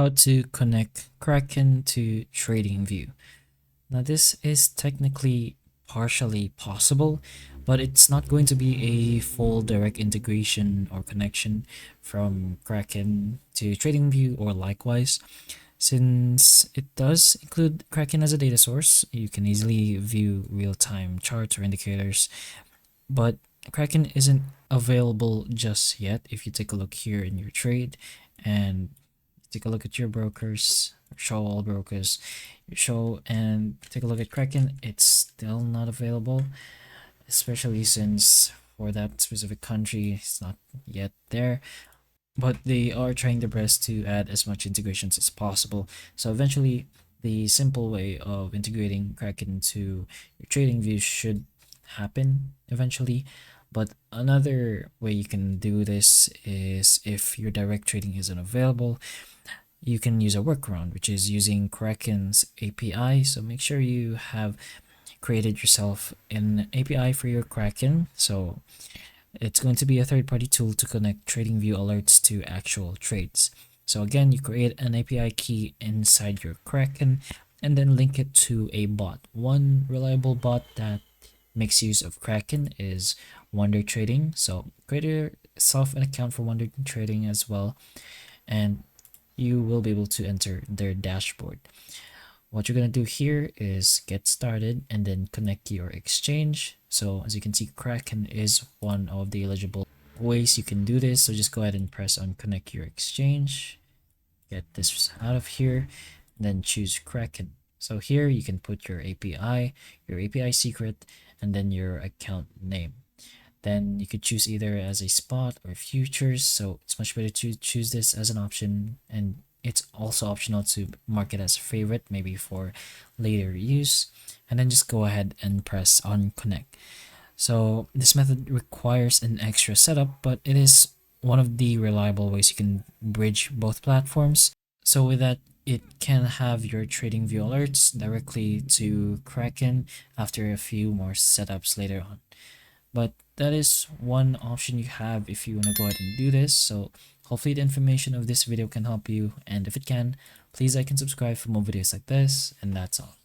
how to connect Kraken to TradingView. Now this is technically partially possible, but it's not going to be a full direct integration or connection from Kraken to TradingView or likewise. Since it does include Kraken as a data source, you can easily view real-time charts or indicators, but Kraken isn't available just yet. If you take a look here in your trade and take a look at your brokers, show all brokers, you show and take a look at Kraken, it's still not available, especially since for that specific country it's not yet there. But they are trying their best to add as much integrations as possible. So eventually the simple way of integrating Kraken to your trading view should happen eventually. But another way you can do this is if your direct trading isn't available, you can use a workaround, which is using Kraken's API. So make sure you have created yourself an API for your Kraken. So it's going to be a third-party tool to connect TradingView alerts to actual trades. So again, you create an API key inside your Kraken and then link it to a bot. One reliable bot that makes use of Kraken is Wonder Trading. So create yourself an account for Wonder Trading as well, and you will be able to enter their dashboard. What you're going to do here is get started and then connect your exchange. So as you can see, Kraken is one of the eligible ways you can do this. So just go ahead and press on connect your exchange. Get this out of here, then choose Kraken. So here you can put your API secret, and then your account name. Then you could choose either as a spot or futures. So it's much better to choose this as an option, and it's also optional to mark it as favorite, maybe for later use. And then just go ahead and press on connect. So this method requires an extra setup, but it is one of the reliable ways you can bridge both platforms. So with that, it can have your TradingView alerts directly to Kraken after a few more setups later on. But that is one option you have if you want to go ahead and do this. So hopefully the information of this video can help you, and if it can, please like and subscribe for more videos like this, and that's all.